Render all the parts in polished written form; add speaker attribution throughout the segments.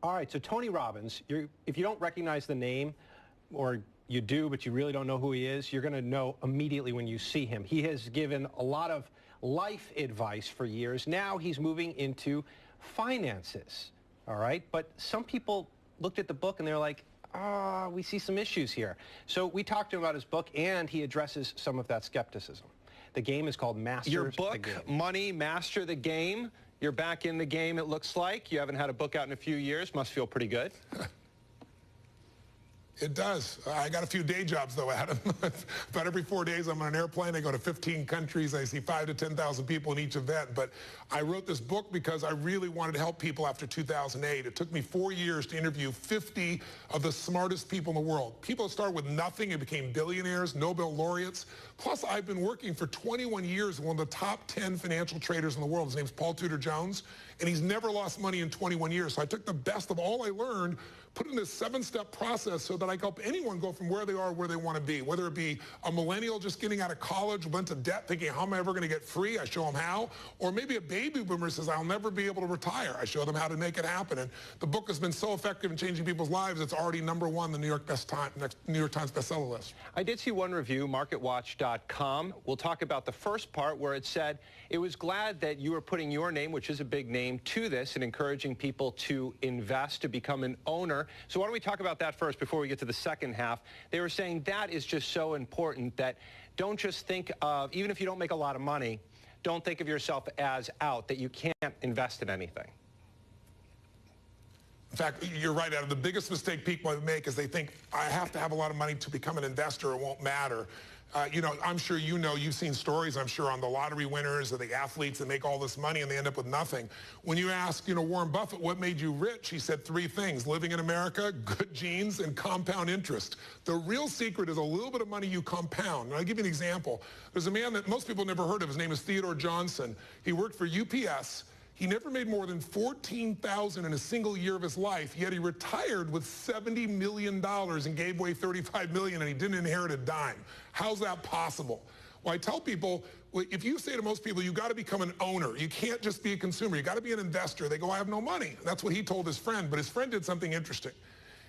Speaker 1: All right, so Tony Robbins, if you don't recognize the name, or you do, but you really don't know who he is, you're going to know immediately when you see him. He has given a lot of life advice for years. Now he's moving into finances, all right? But some people looked at the book and they're like, we see some issues here. So we talked to him about his book, and he addresses some of that skepticism. The game is called Master the Game.
Speaker 2: Your book, Money, Master the Game. You're back in the game, it looks like. You haven't had a book out in a few years. Must feel pretty good.
Speaker 3: It does. I got a few day jobs, though, Adam. About every 4 days, I'm on an airplane. I go to 15 countries. I see 5,000 to 10,000 people in each event. But I wrote this book because I really wanted to help people after 2008. It took me 4 years to interview 50 of the smartest people in the world. People that started with nothing and became billionaires, Nobel laureates. Plus, I've been working for 21 years with one of the top 10 financial traders in the world. His name's Paul Tudor Jones, and he's never lost money in 21 years. So I took the best of all I learned, put in this 7-step process so that I can help anyone go from where they are where they want to be, whether it be a millennial just getting out of college, went to debt thinking, how am I ever going to get free? I show them how. Or maybe a baby boomer says, I'll never be able to retire. I show them how to make it happen. And the book has been so effective in changing people's lives, it's already #1 on the New York Times bestseller list.
Speaker 2: I did see one review, MarketWatch.com. We'll talk about the first part where it said it was glad that you were putting your name, which is a big name, to this and encouraging people to invest, to become an owner. So why don't we talk about that first before we get to the second half? They were saying that is just so important that don't just think of, even if you don't make a lot of money, don't think of yourself as out, that you can't invest in anything.
Speaker 3: In fact, you're right, Adam. The biggest mistake people make is they think, I have to have a lot of money to become an investor. It won't matter. I'm sure you've seen stories, I'm sure, on the lottery winners or the athletes that make all this money and they end up with nothing. When you ask, Warren Buffett, what made you rich? He said 3 things: living in America, good genes, and compound interest. The real secret is a little bit of money you compound. And I'll give you an example. There's a man that most people never heard of. His name is Theodore Johnson. He worked for UPS. He never made more than $14,000 in a single year of his life, yet he retired with $70 million and gave away $35 million, and he didn't inherit a dime. How's that possible? Well, I tell people, if you say to most people, you got to become an owner. You can't just be a consumer. You got to be an investor. They go, I have no money. That's what he told his friend, but his friend did something interesting.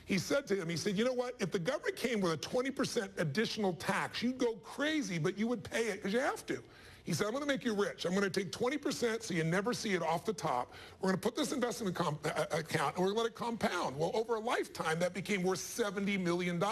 Speaker 3: He said to him, he said, you know what? If the government came with a 20% additional tax, you'd go crazy, but you would pay it because you have to. He said, I'm going to make you rich. I'm going to take 20% so you never see it off the top. We're going to put this investment account and we're going to let it compound. Well, over a lifetime, that became worth $70 million.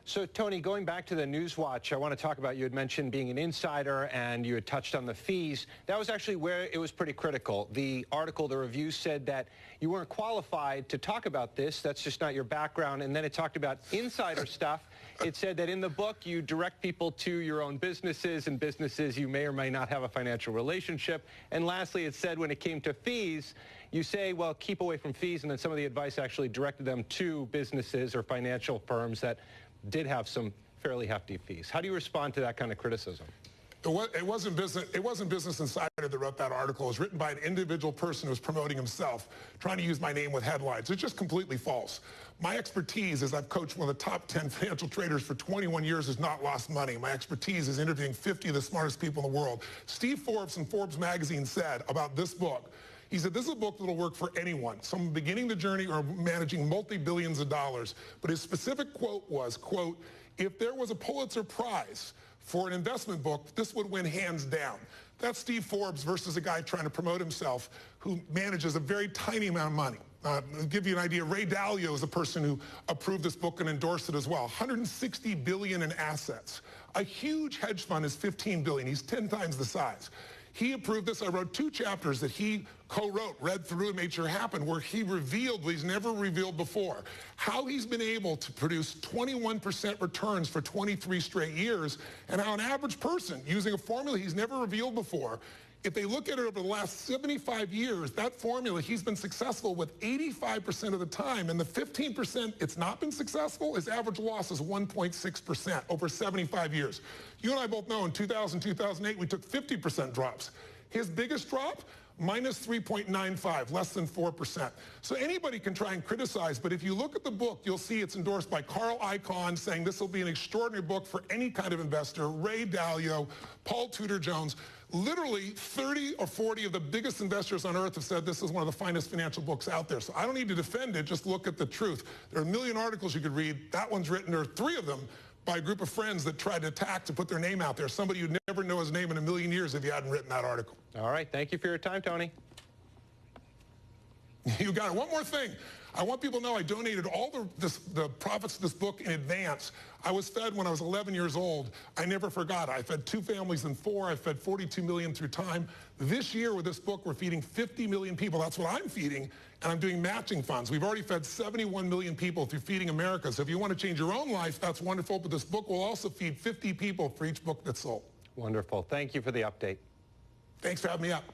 Speaker 2: So, Tony, going back to the Newswatch, I want to talk about, you had mentioned being an insider and you had touched on the fees. That was actually where it was pretty critical. The article, the review said that you weren't qualified to talk about this. That's just not your background. And then it talked about insider stuff. It said that in the book, you direct people to your own businesses and businesses you may or may not have a financial relationship. And lastly, it said when it came to fees, you say, well, keep away from fees. And then some of the advice actually directed them to businesses or financial firms that did have some fairly hefty fees. How do you respond to that kind of criticism?
Speaker 3: It wasn't Business Insider that wrote that article. It was written by an individual person who was promoting himself, trying to use my name with headlines. It's just completely false. My expertise is I've coached one of the top 10 financial traders for 21 years who's not lost money. My expertise is interviewing 50 of the smartest people in the world. Steve Forbes in Forbes magazine said about this book, he said, this is a book that will work for anyone, someone beginning the journey or managing multi-billions of dollars. But his specific quote was, quote, if there was a Pulitzer Prize for an investment book, this would win hands down. That's Steve Forbes versus a guy trying to promote himself who manages a very tiny amount of money. I'll give you an idea. Ray Dalio is the person who approved this book and endorsed it as well. $160 billion in assets. A huge hedge fund is $15 billion. He's 10 times the size. He approved this. I wrote 2 chapters that he co-wrote, read through, and made sure it happened, where he revealed what he's never revealed before. How he's been able to produce 21% returns for 23 straight years, and how an average person, using a formula he's never revealed before, if they look at it over the last 75 years, that formula, he's been successful with 85% of the time. And the 15% it's not been successful, his average loss is 1.6% over 75 years. You and I both know in 2000, 2008, we took 50% drops. His biggest drop, minus 3.95, less than 4%. So anybody can try and criticize, but if you look at the book, you'll see it's endorsed by Carl Icahn, saying this will be an extraordinary book for any kind of investor, Ray Dalio, Paul Tudor Jones. Literally 30 or 40 of the biggest investors on earth have said this is one of the finest financial books out there. So I don't need to defend it, just look at the truth. There are a million articles you could read. That one's written, there are 3 of them by a group of friends that tried to attack to put their name out there. Somebody you'd never know his name in a million years if you hadn't written that article.
Speaker 2: All right, thank you for your time, Tony.
Speaker 3: You got it. One more thing. I want people to know I donated all the profits of this book in advance. I was fed when I was 11 years old. I never forgot. I fed 2 families in 4. I fed 42 million through time. This year with this book, we're feeding 50 million people. That's what I'm feeding, and I'm doing matching funds. We've already fed 71 million people through Feeding America. So if you want to change your own life, that's wonderful. But this book will also feed 50 people for each book that's sold.
Speaker 2: Wonderful. Thank you for the update.
Speaker 3: Thanks for having me up.